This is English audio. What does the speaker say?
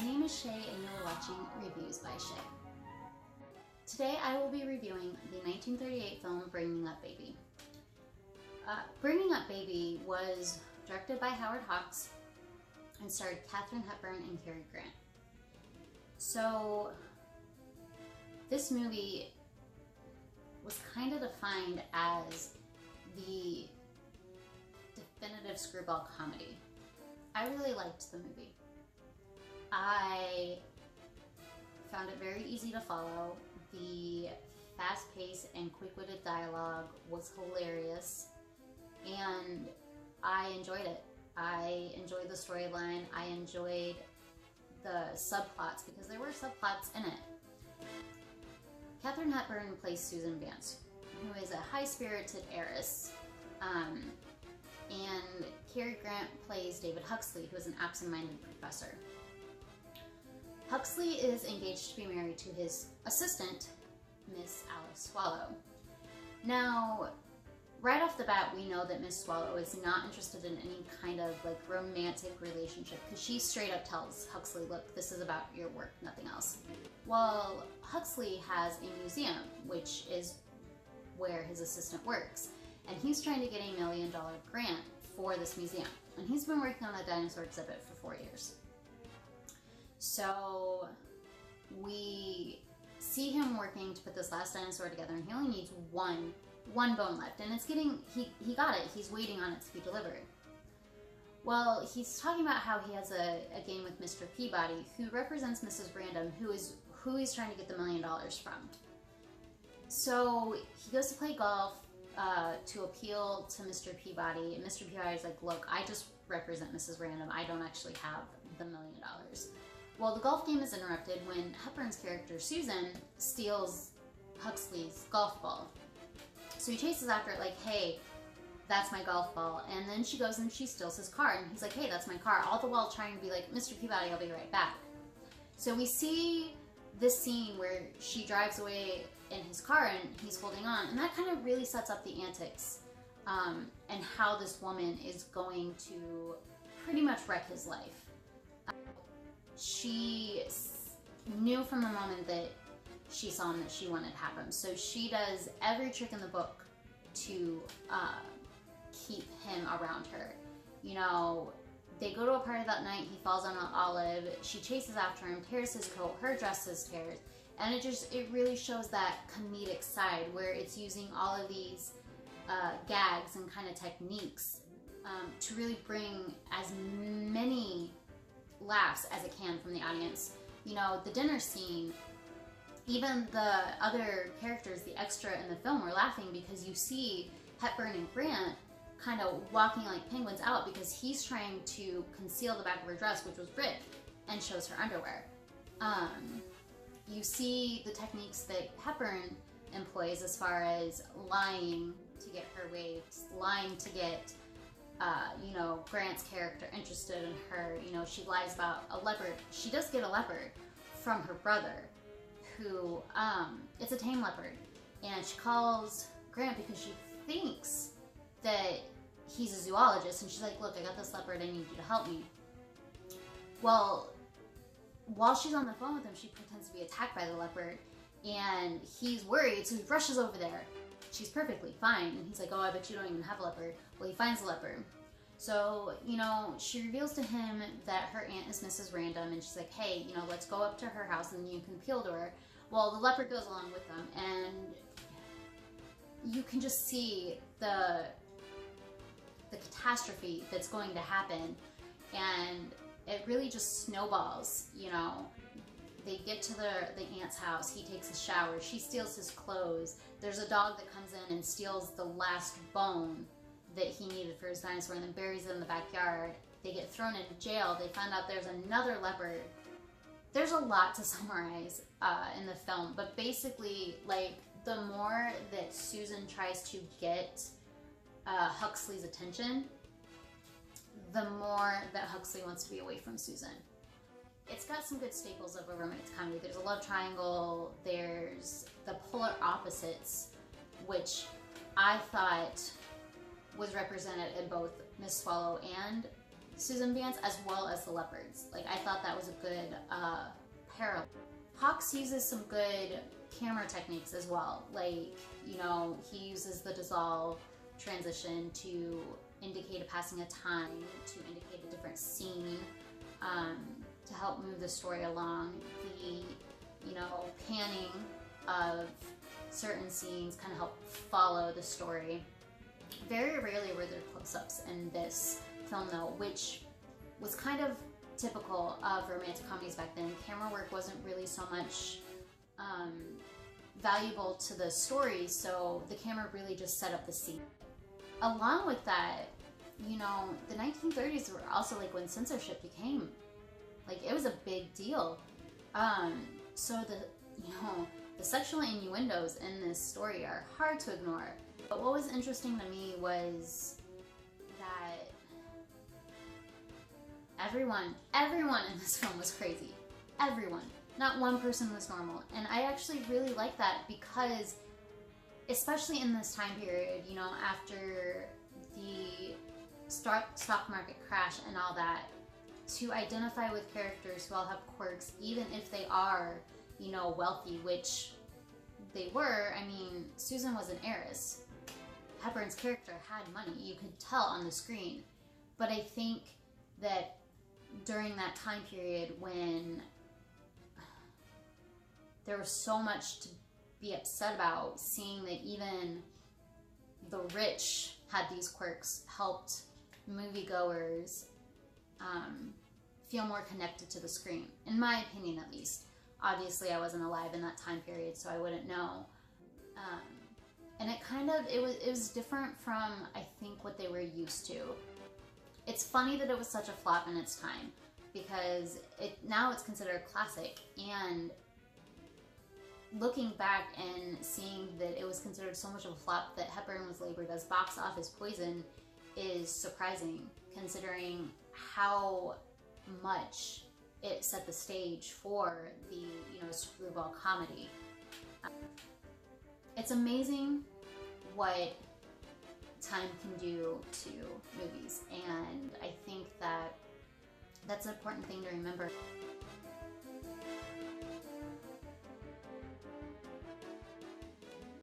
name is Shay and you're watching Reviews by Shay. Today I will be reviewing the 1938 film Bringing Up Baby. Bringing Up Baby was directed by Howard Hawks and starred Katharine Hepburn and Cary Grant. So this movie was kind of defined as the definitive screwball comedy. I really liked the movie. I found it very easy to follow. The fast-paced and quick-witted dialogue was hilarious, and I enjoyed it. I enjoyed the storyline. I enjoyed the subplots, because there were subplots in it. Katharine Hepburn plays Susan Vance, who is a high-spirited heiress, and Cary Grant plays David Huxley, who is an absent-minded professor. Huxley is engaged to be married to his assistant, Miss Alice Swallow. Now, right off the bat, we know that Miss Swallow is not interested in any kind of romantic relationship, because she straight up tells Huxley, look, this is about your work, nothing else. Well, Huxley has a museum, which is where his assistant works, and he's trying to get a $1 million grant for this museum, and he's been working on a dinosaur exhibit for 4 years. So we see him working to put this last dinosaur together, and he only needs one bone left, and it's getting, he got it, he's waiting on it to be delivered. Well, he's talking about how he has a game with Mr. Peabody, who represents Mrs. Random, who he's trying to get the $1 million from. So he goes to play golf to appeal to Mr. Peabody, and Mr. Peabody's like, look, I just represent Mrs. Random, I don't actually have the $1 million. Well, the golf game is interrupted when Hepburn's character, Susan, steals Huxley's golf ball. So he chases after it like, hey, that's my golf ball. And then she goes and she steals his car. And he's like, hey, that's my car. All the while trying to be like, Mr. Peabody, I'll be right back. So we see this scene where she drives away in his car and he's holding on. And that kind of really sets up the antics and how this woman is going to pretty much wreck his life. She knew from the moment that she saw him that she wanted to have him. So she does every trick in the book to keep him around her. You know, they go to a party that night, he falls on an olive, she chases after him, tears his coat, her dress is tears. And it really shows that comedic side where it's using all of these gags and kind of techniques to really bring as many laughs as it can from the audience. You know, the dinner scene, even the other characters, the extra in the film, were laughing because you see Hepburn and Grant kind of walking like penguins out because he's trying to conceal the back of her dress, which was ripped, and shows her underwear. You see the techniques that Hepburn employs as far as lying to get her waves, lying to get you know, Grant's character interested in her. You know, she lies about a leopard. She does get a leopard from her brother, who, it's a tame leopard. And she calls Grant because she thinks that he's a zoologist. And she's like, look, I got this leopard, I need you to help me. Well, while she's on the phone with him, she pretends to be attacked by the leopard. And he's worried, so he rushes over there. She's perfectly fine. And he's like, oh, I bet you don't even have a leopard. Well, he finds the leopard. So, you know, she reveals to him that her aunt is Mrs. Random, and she's like, hey, you know, let's go up to her house and you can appeal to her. Well, the leopard goes along with them, and you can just see the catastrophe that's going to happen, and it really just snowballs, you know. They get to the aunt's house, he takes a shower, she steals his clothes, there's a dog that comes in and steals the last bone that he needed for his dinosaur and then buries it in the backyard. They get thrown into jail, they find out there's another leopard. There's a lot to summarize in the film, but basically, like, the more that Susan tries to get Huxley's attention, the more that Huxley wants to be away from Susan. It's got some good staples of a romance comedy. There's a love triangle, there's the polar opposites, which I thought was represented in both Miss Swallow and Susan Vance as well as the Leopards. Like, I thought that was a good parallel. Hawks uses some good camera techniques as well. Like, you know, he uses the dissolve transition to indicate a passing of time, to indicate a different scene, to help move the story along. The, you know, panning of certain scenes kind of help follow the story. Very rarely were there close-ups in this film though, which was kind of typical of romantic comedies back then. Camera work wasn't really so much valuable to the story, so the camera really just set up the scene. Along with that, you know, the 1930s were also like when censorship became, like, it was a big deal. So the, you know, the sexual innuendos in this story are hard to ignore. But what was interesting to me was that everyone in this film was crazy. Everyone. Not one person was normal. And I actually really like that because, especially in this time period, you know, after the stock market crash and all that, to identify with characters who all have quirks, even if they are, you know, wealthy, which they were. I mean, Susan was an heiress. Hepburn's character had money, you could tell on the screen. But I think that during that time period when there was so much to be upset about, seeing that even the rich had these quirks helped moviegoers feel more connected to the screen, in my opinion at least. Obviously I wasn't alive in that time period, so I wouldn't know. And it was different from, I think, what they were used to. It's funny that it was such a flop in its time, because now it's considered a classic, and looking back and seeing that it was considered so much of a flop that Hepburn was labeled as box office poison is surprising, considering how much it set the stage for the, you know, screwball comedy. It's amazing what time can do to movies, and I think that that's an important thing to remember.